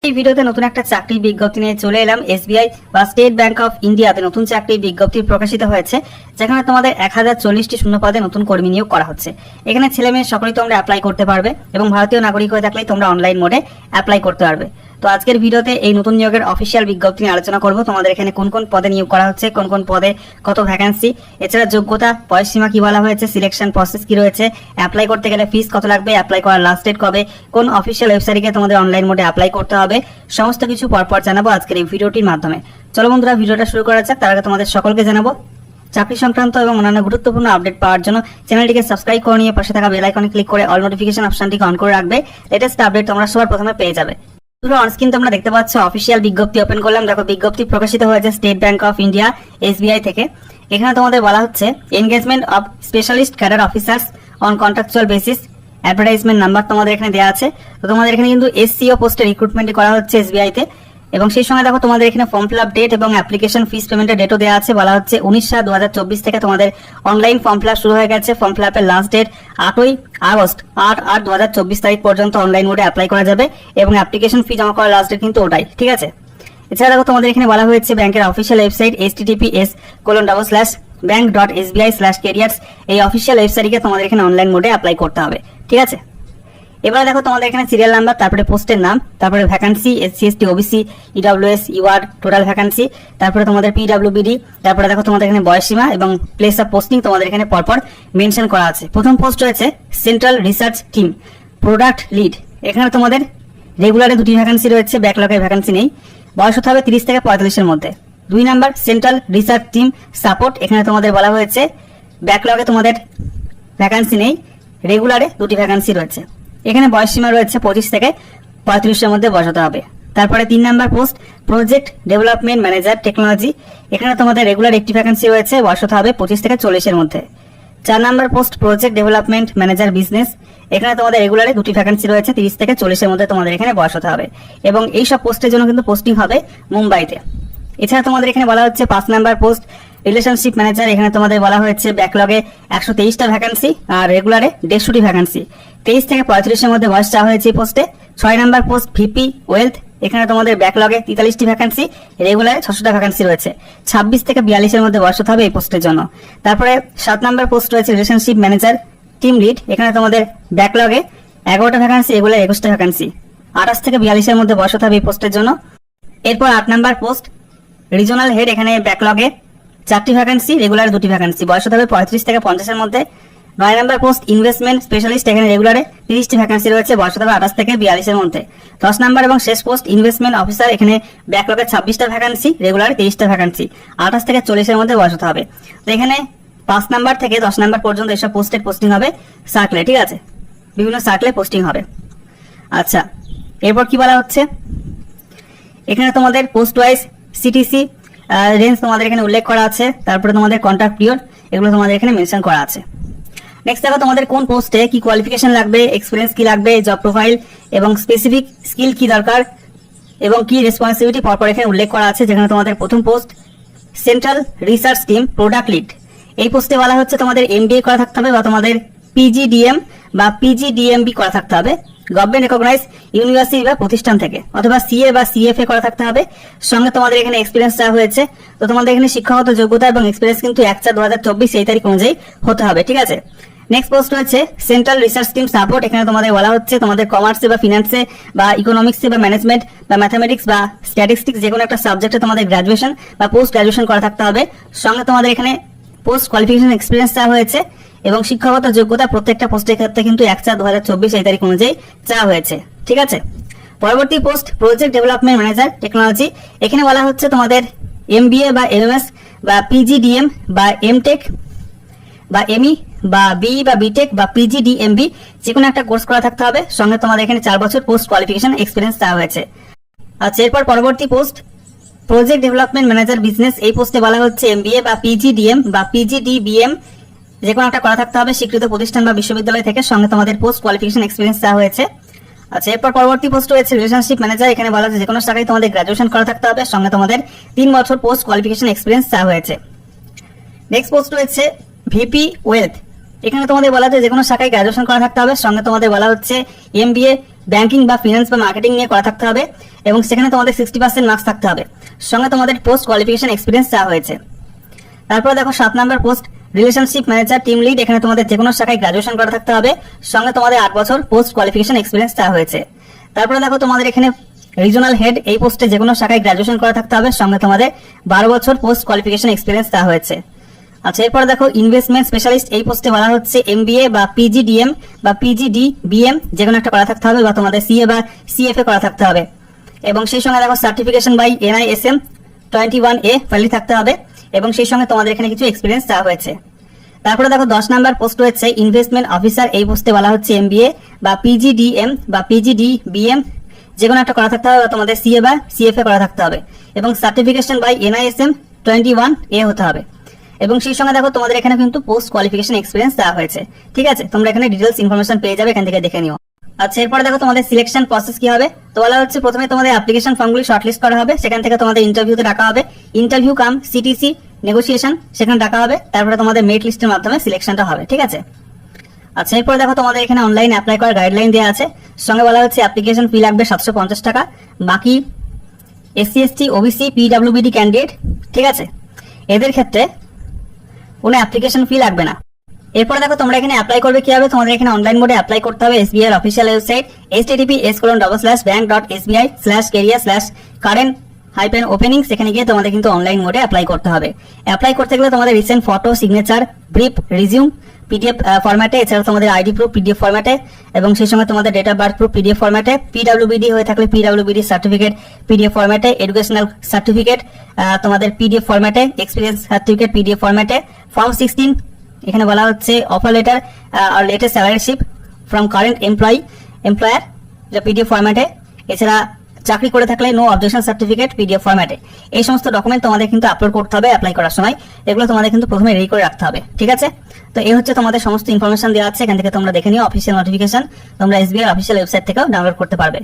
পরবর্তী ভিডিওতে নতুন একটা চাকরির বিজ্ঞপ্তি নিয়ে চলে এলাম। এসবিআই বা স্টেট ব্যাংক অফ ইন্ডিয়াতে নতুন চাকরির বিজ্ঞপ্তি প্রকাশিত হয়েছে, যেখানে তোমাদের 1040টি শূন্য পদে নতুন কর্মী নিয়োগ করা হচ্ছে। এখানে ছেলে মেয়ে সকলেই তোমরা অ্যাপ্লাই করতে পারবে এবং ভারতীয় নাগরিক হয়ে থাকলে তোমরা অনলাইন মোডে অ্যাপ্লাই করতে পারবে। তো আজকের ভিডিওতে এই নতুন নিয়োগের অফিসিয়াল বিজ্ঞপ্তি নিয়ে আলোচনা করব। তোমাদের এখানে কোন কোন পদে নিয়োগ করা হচ্ছে, কোন কোন পদে কত ভ্যাকেন্সি, এছাড়া যোগ্যতা, বয়সসীমা কি বলা হয়েছে, সিলেকশন প্রসেস কি রয়েছে, অ্যাপ্লাই করতে গেলে ফিস কত লাগবে, অ্যাপ্লাই করার লাস্ট ডেট কবে, কোন অফিসিয়াল ওয়েবসাইটে তোমাদের অনলাইন মোডে অ্যাপ্লাই করতে হবে, সমস্ত কিছু পরপর জানাবো আজকের এই ভিডিওটির মাধ্যমে। চলো বন্ধুরা, ভিডিওটা শুরু করা যাক। তার আগে তোমাদের সকলকে জানাবো, চাকরি সংক্রান্ত এবং অন্যান্য গুরুত্বপূর্ণ আপডেট পাওয়ার জন্য চ্যানেলটিকে সাবস্ক্রাইব করে নিয়ে পাশে থাকা বেল আইকনে ক্লিক করে অল নোটিফিকেশন অপশনটিকে অন করে রাখবে। লেটেস্ট আপডেট তোমরা সবার প্রথমে পেয়ে যাবে। পুরো অনস্ক্রিন তোমরা দেখতে পাচ্ছ অফিসিয়াল বিজ্ঞপ্তি ওপেন করলাম। দেখো, বিজ্ঞপ্তি প্রকাশিত হয়েছে state bank of India SBI থেকে। এখানে তোমাদের বলা হচ্ছে engagement of specialist cadre officers on contractual basis. Advertisement number তোমাদের এখানে দেওয়া আছে। তো তোমাদের এখানে কিন্তু এসসিও পোস্টে রিক্রুটমেন্ট করা হচ্ছে এসবিআই তে। এবং সেই সঙ্গে দেখো তোমাদের এখানে ফর্ম ফিল আপ ডেট এবং অ্যাপ্লিকেশন ফিস পেমেন্টের ডেটও দেওয়া আছে। বলা হচ্ছে 19/7/2024 থেকে তোমাদের অনলাইন ফর্ম ফিল আপ শুরু হয়ে গেছে। ফর্ম ফিল আপের লাস্ট ডেট 8ই আগস্ট 8/8/2024 তারিখ পর্যন্ত অনলাইন মোডে অ্যাপ্লাই করা যাবে এবং অ্যাপ্লিকেশন ফি জমা করার লাস্ট ডেট কিন্তু ওটাই, ঠিক আছে। এছাড়া দেখো তোমাদের এখানে বলা হয়েছে ব্যাংকের অফিসিয়াল ওয়েবসাইট https://bank.sbi/careers এই অফিসিয়াল ওয়েবসাইটে তোমাদের এখানে অনলাইন মোডে অ্যাপ্লাই করতে হবে, ঠিক আছে। এবারে দেখো তোমাদের এখানে সিরিয়াল নাম্বার, তারপরে পোস্টের নাম, তারপরে vacancy SC ST OBC EWS UR total vacancy, তারপরে তোমাদের পিডব্লিউবিডি, তারপরে দেখো তোমাদের এখানে বয়সসীমা এবং প্লেস অফ পোস্টিং তোমাদের এখানে পরপর মেনশন করা আছে। প্রথম পোস্ট রয়েছে central research team product lead. এখানে তোমাদের রেগুলারে 2টি ভ্যাকেন্সি রয়েছে, ব্যাকলগে ভ্যাকেন্সি নেই। বয়স হতে হবে 30 থেকে 45-এর মধ্যে। 2 number central research team support. এখানে তোমাদের বলা হয়েছে ব্যাকলগে তোমাদের ভ্যাকেন্সি নেই, রেগুলারে 2টি ভ্যাকেন্সি রয়েছে। এখানে বয়সসীমা রয়েছে 25 থেকে 35-এর মধ্যে বয়স হতে হবে। তারপরে 3 number post project development manager technology. এখানে তোমাদের রেগুলার 1টি ভ্যাকেন্সি রয়েছে, বয়স হতে হবে 25 থেকে 40-এর মধ্যে। 4 number post project development manager business. এখানে তোমাদের রেগুলারে 2টি ভ্যাকেন্সি রয়েছে, 30 থেকে 40-এর মধ্যে তোমাদের এখানে বয়স হতে হবে এবং এই সব পোস্টের জন্য কিন্তু পোস্টিং হবে মুম্বাইতে। এছাড়া তোমাদের এখানে বলা হচ্ছে 5 নাম্বার পোস্ট রিলেশনশিপ ম্যানেজার। এখানে তোমাদের বলা হয়েছে ব্যাকলগে 123টা ভ্যাকেন্সি আর রেগুলারে 150টি ভ্যাকেন্সি। 23 থেকে 35-এর মধ্যে বয়স চাওয়া হয়েছে এই পোস্টে। 6 নাম্বার পোস্ট ভিপি ওয়েলথ। এখানে তোমাদের ব্যাকলগে 43টি ভ্যাকেন্সি, রেগুলারে 600টা ভ্যাকেন্সি রয়েছে। 26 থেকে 42-এর মধ্যে বয়স হতে হবে এই পোস্টের জন্য। তারপরে 7 নাম্বার পোস্ট রয়েছে রিলেশনশিপ ম্যানেজার টিম লিড। এখানে তোমাদের ব্যাকলগে 11টা ভ্যাকেন্সি, রেগুলার 21টা ভ্যাকেন্সি। 28 থেকে 42-এর মধ্যে বয়স হতে হবে এই পোস্টের জন্য। এরপর 8 নাম্বার পোস্ট রিজনাল হেড। এখানে ব্যাকলগে 4টি ভ্যাকেন্সি, রেগুলার 2টি ভ্যাকেন্সি, বয়স হতে হবে 35 থেকে 50-এর মধ্যে। 9 নাম্বার পোস্ট ইনভেস্টমেন্ট স্পেশালিস্ট। এখানে রেগুলারে 30টি ভ্যাকেন্সি রয়েছে, বয়স হতে হবে 28 থেকে 42-এর মধ্যে। 10 নাম্বার এবং শেষ পোস্ট ইনভেস্টমেন্ট অফিসার। এখানে ব্যাকলগে 26টা ভ্যাকেন্সি, রেগুলারে 23টা ভ্যাকেন্সি, 28 থেকে 40-এর মধ্যে বয়স হতে হবে। তো এখানে 5 নাম্বার থেকে 10 নাম্বার পর্যন্ত এসব পোস্টের পোস্টিং হবে সার্কেলে, ঠিক আছে, বিভিন্ন সার্কেলে পোস্টিং হবে। আচ্ছা, এরপর কি বলা হচ্ছে, এখানে তোমাদের পোস্ট ওয়াইজ সিটিসি রেঞ্জ তোমাদের এখানে উল্লেখ করা আছে। তারপরে তোমাদের কন্ট্রাক্ট পিরিয়ড, এগুলো তোমাদের এখানে মেনশন করা আছে। নেক্সট দেখো তোমাদের কোন পোস্টে কি কোয়ালিফিকেশন লাগবে, এক্সপিরিয়েন্স কি লাগবে, জব প্রোফাইল এবং স্পেসিফিক স্কিল কি দরকার এবং কি রেসপন্সিবিলিটি পরপর এখানে উল্লেখ করা আছে। যেখানে তোমাদের প্রথম post central research team product lead. এই পোস্টে বলা হচ্ছে তোমাদের এমবিএ করা থাকতে হবে বা তোমাদের পিজিডিএম বা পিজিডিএমবি করা থাকতে হবে গভর্নমেন্ট রেকগনাইজ ইউনিভার্সিটি বা প্রতিষ্ঠান থেকে, অথবা সিএ বা সিএফএ করা থাকতে হবে। সঙ্গে তোমাদের এখানে এক্সপিরিয়েন্স চাওয়া হয়েছে। তো তোমাদের এখানে শিক্ষাগত যোগ্যতা এবং এক্সপিরিয়েন্স কিন্তু 1/4/2024 এই তারিখ অনুযায়ী হতে হবে, ঠিক আছে। নেক্সট পোস্ট হচ্ছে সেন্ট্রাল রিসার্চ টিম সাপোর্ট। এখানে তোমাদের বলা হচ্ছে তোমাদের কমার্সে বা ফিনান্সে বা ইকোনমিক্সে বা ম্যানেজমেন্ট বা ম্যাথামেটিক্স বা স্ট্যাটিস্টিক্স যে কোনো একটা সাবজেক্টে তোমাদের গ্রাজুয়েশন বা পোস্ট গ্রাজুয়েশন করা থাকতে হবে। সঙ্গে তোমাদের এখানে পোস্ট কোয়ালিফিকেশন এক্সপিরিয়েন্স চাওয়া হয়েছে এবং শিক্ষাগত যোগ্যতা প্রত্যেকটা পোস্টের ক্ষেত্রে কিন্তু 1/4/2024 এই তারিখ অনুযায়ী চাওয়া হয়েছে, ঠিক আছে। পরবর্তী post project development manager technology. এখানে বলা হচ্ছে তোমাদের এমবিএ বা এমএমএস বা পিজিডিএম বা এমটেক বা এমই বা বিই বা বিটেক বা পিজিডিএমবি যে কোনো একটা কোর্স করা থাকতে হবে। সঙ্গে তোমাদের এখানে 4 বছর পোস্ট কোয়ালিফিকেশন এক্সপিরিয়েন্স চাওয়া হয়েছে। আচ্ছা, এরপর পরবর্তী post project development manager business. এই পোস্টে বলা হচ্ছে এমবিএ বা পিজিডিএম বা পিজিডিবিএম যে কোনো একটা করা থাকতে হবে স্বীকৃত প্রতিষ্ঠান বা বিশ্ববিদ্যালয় থেকে। সঙ্গে তোমাদের পোস্ট কোয়ালিফিকেশন এক্সপিরিয়েন্স চাওয়া হয়েছে। আচ্ছা, এরপর পরবর্তী পোস্ট রয়েছে রিলেশনশিপ ম্যানেজার। এখানে বলা হচ্ছে যে কোনো শাখায় তোমাদের গ্রাজুয়েশন করা থাকতে হবে। সঙ্গে তোমাদের 3 বছর পোস্ট কোয়ালিফিকেশন এক্সপিরিয়েন্স চাওয়া হয়েছে। নেক্সট পোস্ট রয়েছে ভিপি ওয়েলথ। এখানে তোমাদের বলা হচ্ছে যে কোনো শাখায় গ্রাজুয়েশন করা থাকতে হবে। সঙ্গে তোমাদের বলা হচ্ছে এমবিএ ব্যাংকিং বা ফিনান্স বা মার্কেটিং নিয়ে করা থাকতে হবে এবং সেখানে তোমাদের 60% মার্কস থাকতে হবে। সঙ্গে তোমাদের পোস্ট কোয়ালিফিকেশন এক্সপিরিয়েন্স চাওয়া হয়েছে। তারপর দেখো 7 number post relationship manager team lead. এখানে তোমাদের যে কোনো শাখায় গ্রাজুয়েশন করা থাকতে হবে, সঙ্গে তোমাদের 8 বছর পোস্ট কোয়ালিফিকেশন এক্সপিরিয়েন্স চাওয়া হয়েছে। তারপরে দেখো তোমাদের এখানে রিজনাল হেড, এই পোস্টে যে কোনো শাখায় গ্রাজুয়েশন করা থাকতে হবে, সঙ্গে তোমাদের 12 বছর পোস্ট কোয়ালিফিকেশন এক্সপিরিয়েন্স চাওয়া হয়েছে। আচ্ছা, এরপর দেখো ইনভেস্টমেন্ট স্পেশালিস্ট, এই পোস্টে বলা হচ্ছে MBA বা PGDM বা PGDBM যে কোনো একটা করা থাকতে হবে, বা তোমাদের CA বা CFA করা থাকতে হবে এবং সেই সঙ্গে দেখো certification by NISM 21A valid থাকতে হবে এবং সেই সঙ্গে তোমাদের এখানে কিছু এক্সপিরিয়েন্স চাওয়া হয়েছে। তারপরে দেখো 10 নাম্বার পোস্ট রয়েছে ইনভেস্টমেন্ট অফিসার, এই পোস্টে বলা হচ্ছে MBA বা PGDM বা PGDBM যে কোনো একটা করা থাকতে হবে, বা তোমাদের CA বা CFA করা থাকতে হবে এবং সার্টিফিকেশন বাই NISM 21A হতে হবে এবং সেই সঙ্গে দেখো তোমাদের এখানে কিন্তু পোস্ট কোয়ালিফিকেশন এক্সপিরিয়েন্স দেওয়া হয়েছে। ঠিক আছে, তোমরা এখানে ডিটেলস ইনফরমেশন পেয়ে যাবে, এখান থেকে দেখে নিও। আচ্ছা, এরপরে দেখো তোমাদের সিলেকশন প্রসেস কি হবে। তো বলা হচ্ছে প্রথমে তোমাদের অ্যাপ্লিকেশন ফর্মগুলি শর্টলিস্ট করা হবে, সেখান থেকে তোমাদের ইন্টারভিউতে ডাকা হবে, ইন্টারভিউ কাম CTC নেগোসিয়েশন সেখানে ডাকা হবে, তারপরে তোমাদের মেরিট লিস্টের মাধ্যমে সিলেকশনটা হবে। ঠিক আছে। আচ্ছা, এরপর দেখো তোমাদের এখানে অনলাইন অ্যাপ্লাই করার গাইডলাইন দেওয়া আছে, সঙ্গে বলা হচ্ছে অ্যাপ্লিকেশন ফি লাগবে 750 টাকা, বাকি SC ST OBC PWBD candidate, ঠিক আছে, এদের ক্ষেত্রে কোনো অ্যাপ্লিকেশন ফি লাগবে না। এরপরে দেখো তোমরা এখানে অ্যাপ্লাই করবে কিভাবে। তোমাদের এখানে অনলাইন মোডে অ্যাপ্লাই করতে হবে SBI এর অফিসিয়াল ওয়েবসাইট https://bank.sbi/career/current-openings, সেখানে গিয়ে তোমাদের কিন্তু অনলাইন মোডে অ্যাপ্লাই করতে হবে। অ্যাপ্লাই করতে গেলে তোমাদের recent photo, signature, brief, resume PDF ফরম্যাটে, এছাড়া তোমাদের ID প্রুফ PDF ফরম্যাটে এবং সেই সঙ্গে তোমাদের date of birth proof PDF ফরম্যাটে, PWBD হয়ে থাকলে PWBD সার্টিফিকেট PDF ফরম্যাটে, এডুকেশনাল সার্টিফিকেট তোমাদের PDF ফরম্যাটে, এক্সপিরিয়েন্স সার্টিফিকেট PDF ফরম্যাটে, ফর্ম 16 এখানে বলা হচ্ছে অফার লেটার আর latest salary slip from current employer যা PDF ফরম্যাটে, এছাড়া চাকরি করে থাকলে নো অবজেকশন সার্টিফিকেট PDF ফরম্যাটে। এই সমস্ত ডকুমেন্ট তোমাদের কিন্তু আপলোড করতে হবে অ্যাপ্লাই করার সময়, এগুলো তোমাদের কিন্তু প্রথমে রেডি করে রাখতে হবে। ঠিক আছে, তো এই হচ্ছে তোমাদের সমস্ত ইনফরমেশন দেওয়া আছে, এখান থেকে তোমরা দেখে নিও। অফিসিয়াল নোটিফিকেশন তোমরা SBI এর অফিসিয়াল ওয়েবসাইট থেকেও ডাউনলোড করতে পারবে।